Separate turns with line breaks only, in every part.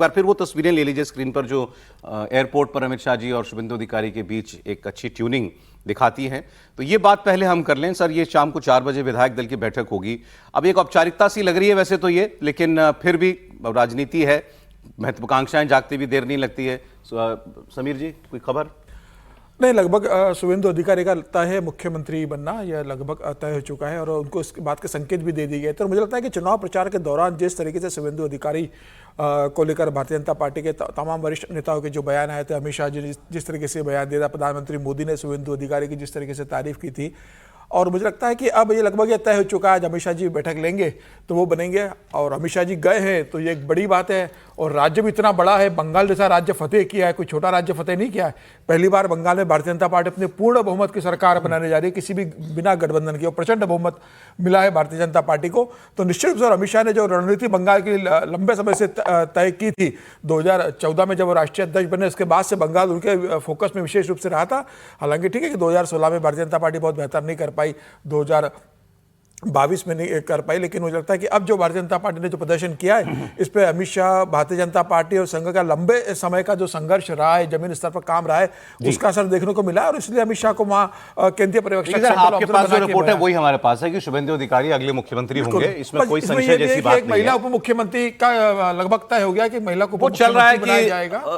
बार फिर वो तस्वीरें ले लीजिए स्क्रीन पर जो एयरपोर्ट पर अमित शाह जी और शुभेंदु अधिकारी के बीच एक अच्छी ट्यूनिंग दिखाती हैं। तो ये बात पहले हम कर लें सर, ये शाम को 4 बजे विधायक दल की बैठक होगी। अब एक औपचारिकता सी लग रही है वैसे तो ये, लेकिन फिर भी राजनीति है, महत्वाकांक्षाएं जागती भी देर नहीं लगती है। समीर जी कोई खबर?
नहीं, लगभग शुभेंदु अधिकारी का लगता है मुख्यमंत्री बनना यह लगभग तय हो चुका है और उनको इस बात के संकेत भी दे दिए गए। तो मुझे लगता है कि चुनाव प्रचार के दौरान जिस तरीके से शुभेंदु अधिकारी को लेकर भारतीय जनता पार्टी के तमाम वरिष्ठ नेताओं के जो बयान आए थे, अमित शाह जी ने जिस तरीके से बयान दिया था, प्रधानमंत्री मोदी ने शुभेंदु अधिकारी की जिस तरीके से तारीफ की थी, और मुझे लगता है कि अब ये लगभग ये तय हो चुका है, अमित शाह जी बैठक लेंगे तो वो बनेंगे। और अमित शाह जी गए हैं तो ये एक बड़ी बात है। और राज्य भी इतना बड़ा है, बंगाल जैसा राज्य फतेह किया है, कोई छोटा राज्य फतेह नहीं किया है। पहली बार बंगाल में भारतीय जनता पार्टी अपने पूर्ण बहुमत की सरकार बनाने जा रही है, किसी भी बिना गठबंधन के, और प्रचंड बहुमत मिला है भारतीय जनता पार्टी को। तो निश्चित रूप से अमित शाह ने जो रणनीति बंगाल की लंबे समय से तय की थी, 2014 में जब वो राष्ट्रीय अध्यक्ष बने, उसके बाद से बंगाल उनके फोकस में विशेष रूप से रहा था। हालांकि ठीक है कि 2016 में भारतीय जनता पार्टी बहुत बेहतर नहीं कर पाई, 2022 में नहीं कर पाई, लेकिन मुझे लगता है कि अब जो भारतीय जनता पार्टी ने जो प्रदर्शन किया है, इस पे अमित शाह, भारतीय जनता पार्टी और संघ का लंबे समय का जो संघर्ष रहा है, जमीन स्तर पर काम रहा है, उसका असर देखने को मिला। और इसलिए अमित शाह को वहाँ केंद्रीय पर्यवेक्षक,
आपके पास जो रिपोर्ट है वही हमारे पास है कि शुभेंदु अधिकारी अगले मुख्यमंत्री होंगे, इसमें कोई संशय जैसी बात नहीं है।
महिला उप मुख्यमंत्री का लगभग तय हो गया कि महिला को
वो चल रहा है कि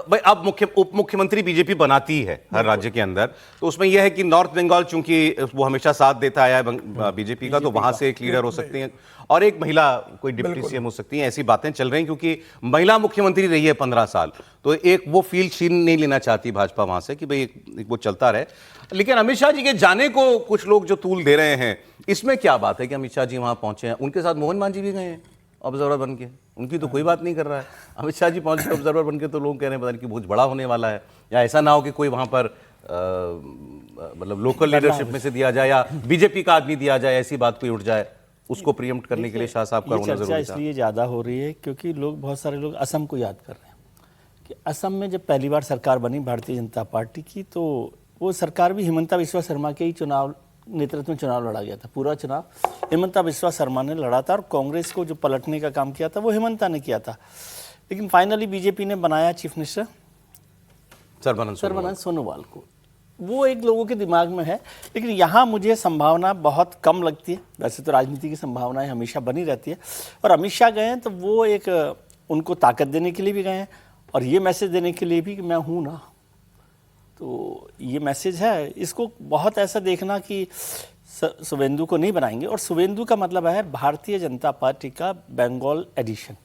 भाई अब उप मुख्यमंत्री बीजेपी बनाती है हर राज्य के अंदर, तो उसमें यह है कि नॉर्थ बंगाल चूंकि वो हमेशा साथ देता आया है बीजेपी का, तो वहां से एक लीडर हो सकती है और एक महिला कोई डिप्टी सीएम हो सकती है। ऐसी बातें चल रही हैं क्योंकि महिला मुख्यमंत्री रही है 15 साल, तो एक वो फील छीन नहीं लेना चाहती भाजपा वहां से कि भाई एक वो चलता रहे। लेकिन अमित शाह जी के जाने को कुछ लोग जो तूल दे रहे हैं, इसमें क्या बात है कि अमित शाह जी वहां पहुंचे हैं? उनके साथ मोहन मांझी भी गए हैं ऑब्जर्वर बन के, उनकी तो कोई बात नहीं कर रहा है। अमित शाह जी पहुंचे ऑब्जर्वर बन के, तो लोग कह रहे हैं पता नहीं कि बहुत बड़ा होने वाला है, या ऐसा ना हो कि कोई वहां पर मतलब लोकल लीडरशिप में से दिया जाए या बीजेपी का आदमी दिया जाए, ऐसी बात कोई उठ जाए, उसको प्रीएम्प्ट करने के लिए शाह साहब का होना जरूरी था।
इसलिए ज़्यादा हो रही है क्योंकि बहुत सारे लोग असम को याद कर रहे हैं कि असम में जब पहली बार सरकार बनी भारतीय जनता पार्टी की, तो वो सरकार भी हिमंता बिस्वा शर्मा के ही नेतृत्व में चुनाव लड़ा गया था। पूरा चुनाव हिमंता बिस्वा शर्मा ने लड़ा था और कांग्रेस को जो पलटने का काम किया था वो हिमंता ने किया था। लेकिन फाइनली बीजेपी ने बनाया चीफ मिनिस्टर सर्बानंद सोनोवाल को। वो एक लोगों के दिमाग में है, लेकिन यहाँ मुझे संभावना बहुत कम लगती है। वैसे तो राजनीति की संभावनाएं हमेशा बनी रहती है, और अमित शाह गए हैं तो वो एक उनको ताकत देने के लिए भी गए हैं और ये मैसेज देने के लिए भी कि मैं हूँ ना। तो ये मैसेज है, इसको बहुत ऐसा देखना कि शुभेंदु को नहीं बनाएंगे। और शुभेंदु का मतलब है भारतीय जनता पार्टी का बंगाल एडिशन।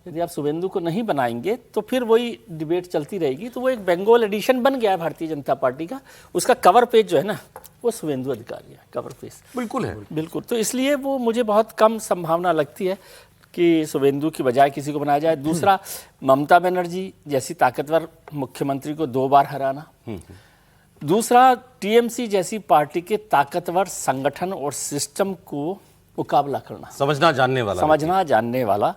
यदि आप शुभेंदु को नहीं बनाएंगे तो फिर वही डिबेट चलती रहेगी। तो वो एक बंगाल एडिशन बन गया है भारतीय जनता पार्टी का। उसका कवर पेज जो है ना, वो शुभेंदु अधिकारी है, कवर पेज
बिल्कुल है,
बिल्कुल। तो इसलिए वो मुझे बहुत कम संभावना लगती है कि शुभेंदु की बजाय किसी को बनाया जाए। दूसरा, ममता बनर्जी जैसी ताकतवर मुख्यमंत्री को 2 बार हराना। दूसरा, टीएमसी जैसी पार्टी के ताकतवर संगठन और सिस्टम को मुकाबला करना,
समझना जानने वाला,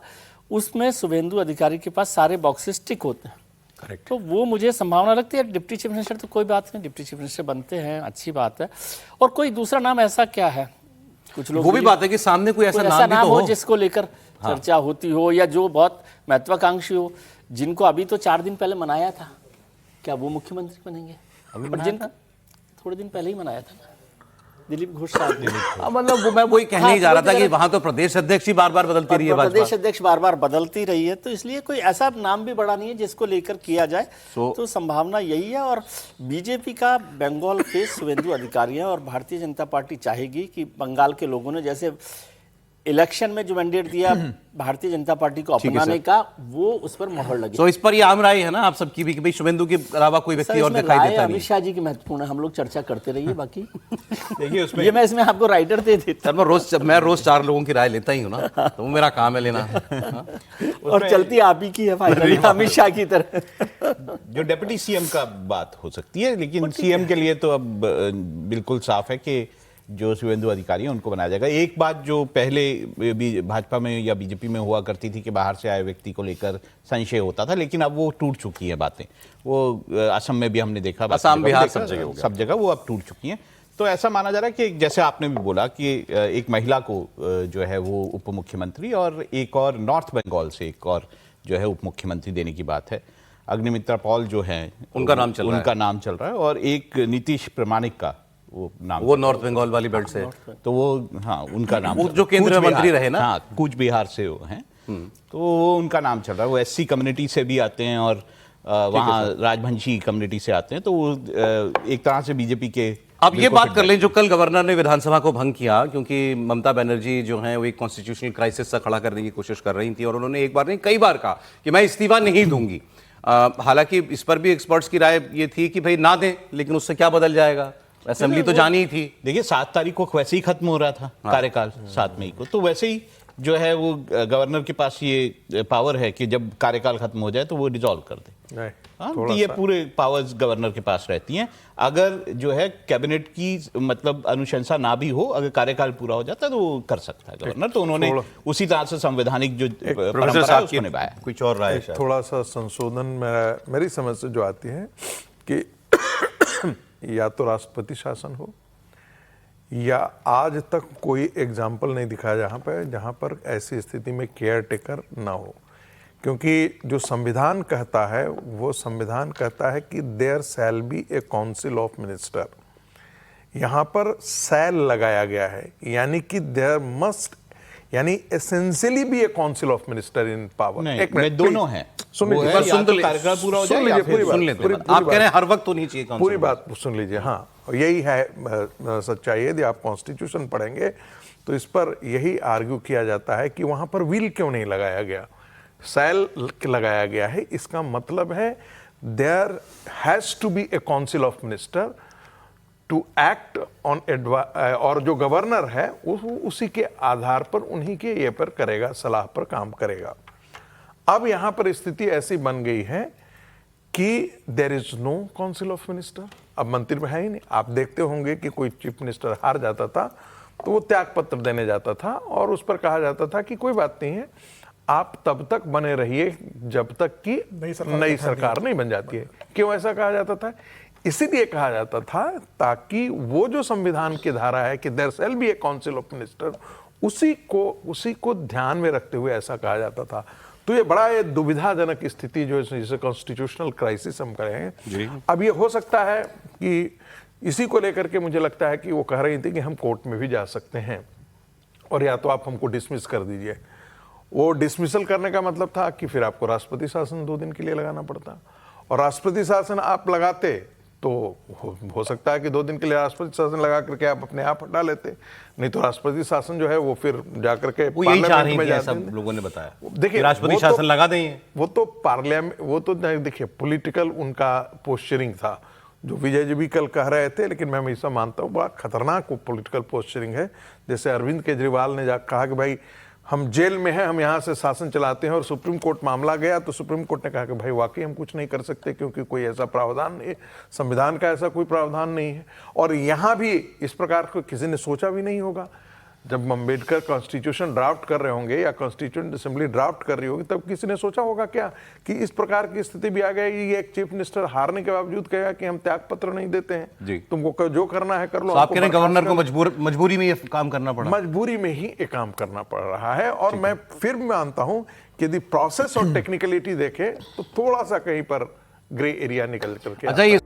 उसमें शुभेंदु अधिकारी के पास सारे बॉक्सेस टिक होते हैं। करेक्ट।
तो वो मुझे संभावना लगती है। डिप्टी चीफ मिनिस्टर तो कोई बात नहीं, डिप्टी चीफ मिनिस्टर बनते हैं, अच्छी बात है। और कोई दूसरा नाम ऐसा क्या है, कुछ लोग
वो भी बात है कि सामने कोई ऐसा नाम भी तो
हो जिसको लेकर चर्चा होती हो, या जो बहुत महत्वाकांक्षी हो, जिनको अभी तो 4 दिन पहले मनाया था, क्या वो मुख्यमंत्री बनेंगे? जिनका थोड़े दिन पहले ही मनाया था ना, दिलीप घोष साहब।
मतलब वो मैं वही कहने ही जा रहा था कि वहां तो प्रदेश अध्यक्ष ही बार-बार बदलती रही है,
प्रदेश अध्यक्ष बार-बार बदलती रही है, तो इसलिए कोई ऐसा नाम भी बड़ा नहीं है जिसको लेकर किया जाए। तो संभावना यही है। और बीजेपी का बंगाल फेस शुभेंदु अधिकारी है, और भारतीय जनता पार्टी चाहेगी कि बंगाल के लोगों ने जैसे इलेक्शन में जो मैंडेट दिया भारतीय जनता पार्टी को अपनाने का, वो उस पर मोहर लगे।
तो इस पर ये आम राय है ना आप सबकी भी कि भाई शुभेंदु के अलावा कोई व्यक्ति और दिखाई देता नहीं।
अमित शाह जी की महत्वपूर्ण है, हम लोग चर्चा करते रहिए। बाकी देखिए उसमें ये मैं इसमें आपको राइटर दे देता
हूं। मैं रोज 4 लोगों की राय लेता ही हूँ ना, तो वो मेरा काम है लेना।
और चलती आप ही की है फाइनली, अमित शाह की तरह।
जो डिप्टी सीएम का बात हो सकती है, लेकिन सीएम के लिए तो अब बिल्कुल साफ है कि जो शुभेंदु अधिकारी हैं उनको बनाया जाएगा। एक बात जो पहले भी भाजपा में या बीजेपी में हुआ करती थी कि बाहर से आए व्यक्ति को लेकर संशय होता था, लेकिन अब वो टूट चुकी है बातें। वो असम में भी हमने देखा,
असम बिहार सब जगह
वो अब टूट चुकी हैं। तो ऐसा माना जा रहा है कि जैसे आपने भी बोला कि एक महिला को जो है वो उप मुख्यमंत्री और एक और नॉर्थ बंगाल से एक और जो है उप मुख्यमंत्री देने की बात है। अग्निमित्रा पॉल जो है
उनका नाम चल रहा है
और एक नीतीश प्रमाणिक का
वो नॉर्थ बंगाल वाली बेल्ट से,
तो वो हाँ उनका नाम
वो जो केंद्रीय मंत्री रहे ना,
हाँ कूच बिहार से वो हैं, तो वो उनका नाम चल रहा है। वो एससी कम्युनिटी से भी आते हैं और वहाँ राजवंशी कम्युनिटी से आते हैं, तो वो एक तरह से बीजेपी के।
अब ये बात कर लें जो कल गवर्नर ने विधानसभा को भंग किया, क्योंकि ममता बनर्जी जो है वो एक कॉन्स्टिट्यूशनल क्राइसिस सा खड़ा करने की कोशिश कर रही थी और उन्होंने एक बार नहीं कई बार कहा कि मैं इस्तीफा नहीं दूंगी। हालांकि इस पर भी एक्सपर्ट्स की राय ये थी कि भाई ना दें, लेकिन उससे क्या बदल जाएगा, असेंबली तो जानी ही थी।
देखिए 7 तारीख को वैसे ही खत्म हो रहा था कार्यकाल 7 मई को, तो वैसे ही जो है वो गवर्नर के पास ये पावर है कि जब कार्यकाल खत्म हो जाए तो वो डिसॉल्व कर दे। हाँ, तो ये पूरे पावर्स गवर्नर के पास रहती हैं। अगर जो है कैबिनेट की मतलब अनुशंसा ना भी हो, अगर कार्यकाल पूरा हो जाता है तो वो कर सकता है गवर्नर। तो उन्होंने उसी तरह से संवैधानिक जो परंपरा है उसको निभाया।
कुछ और राय है?
थोड़ा सा संशोधन मेरी समझ से जो आती है कि या तो राष्ट्रपति शासन हो, या आज तक कोई एग्जाम्पल नहीं दिखा जहां पर ऐसी स्थिति में केयर टेकर ना हो। क्योंकि जो संविधान कहता है वो संविधान कहता है कि there shall be a council of minister. यहाँ पर शैल लगाया गया है, यानी कि देयर मस्ट, यानी एसेंशियली भी ए council of minister in power.
एक मिनट, दोनों हैं।
सुन लीजिए,
कार्यकाल पूरा हो जाए या फिर
आप कह रहे हैं हर वक्त तो नहीं चाहिए,
पूरी बात सुन लीजिए। हाँ, यही है सच्चाई। यदि आप कॉन्स्टिट्यूशन पढ़ेंगे तो इस पर यही आर्ग्यू किया जाता है कि वहां पर विल क्यों नहीं लगाया गया, शैल लगाया गया है। इसका मतलब है there has to be a council of minister to act on और जो गवर्नर है उसी के आधार पर उन्हीं के ये पर करेगा, सलाह पर काम करेगा। अब यहां पर स्थिति ऐसी बन गई है कि there is no council of minister. अब मंत्री में है ही नहीं। आप देखते होंगे कि कोई चीफ मिनिस्टर हार जाता था तो वो त्याग पत्र देने जाता था और उस पर कहा जाता था कि कोई बात नहीं है, आप तब तक बने रहिए जब तक कि नई सरकार नहीं बन जाती है। क्यों ऐसा कहा जाता था? इसीलिए कहा जाता था ताकि वो जो संविधान की धारा है कि there shall be a council of minister, उसी को ध्यान में रखते हुए ऐसा कहा जाता था। तो ये बड़ा ये दुविधाजनक स्थिति जो जिसे कॉन्स्टिट्यूशनल क्राइसिस हम कहें, अब ये हो सकता है कि इसी को लेकर के मुझे लगता है कि वो कह रही थी कि हम कोर्ट में भी जा सकते हैं और या तो आप हमको डिसमिस कर दीजिए। वो डिसमिसल करने का मतलब था कि फिर आपको राष्ट्रपति शासन 2 दिन के लिए लगाना पड़ता, और राष्ट्रपति शासन आप लगाते तो हो सकता है कि 2 दिन के लिए राष्ट्रपति शासन लगा करके आप अपने आप हटा लेते, नहीं तो राष्ट्रपति शासन जो है वो फिर जाकर के
पार्लियामेंट में जाते। सब लोगों ने बताया देखिए राष्ट्रपति शासन लगा दें,
वो तो पार्लियामेंट, वो तो देखिए पॉलिटिकल उनका पोस्चरिंग था जो विजय जी भी कल कह रहे थे, लेकिन मैं हमेशा मानता हूँ बड़ा खतरनाक पॉलिटिकल पोस्चरिंग है। जैसे अरविंद केजरीवाल ने कहा कि भाई हम जेल में हैं, हम यहाँ से शासन चलाते हैं, और सुप्रीम कोर्ट मामला गया तो सुप्रीम कोर्ट ने कहा कि भाई वाकई हम कुछ नहीं कर सकते क्योंकि कोई ऐसा प्रावधान नहीं है, संविधान का ऐसा कोई प्रावधान नहीं है। और यहाँ भी इस प्रकार को किसी ने सोचा भी नहीं होगा। जब अम्बेडकर कॉन्स्टिट्यूशन ड्राफ्ट कर रहे होंगे या कॉन्स्टिट्यूएंट असेंबली ड्राफ्ट कर रही होगी, तब किसी ने सोचा होगा क्या कि इस प्रकार की स्थिति भी आ गई, एक चीफ मिनिस्टर हारने के बावजूद कहेगा कि हम त्याग पत्र नहीं देते हैं, तुमको जो करना है कर लो।
आप कह रहे हैं गवर्नर को मजबूरी में ये काम करना पड़ा,
मजबूरी में ही ये काम करना पड़ रहा है। और मैं फिर मानता हूं कि यदि प्रोसेस और टेक्निकलिटी देखें तो थोड़ा सा कहीं पर ग्रे एरिया निकल करके।
अच्छा, ये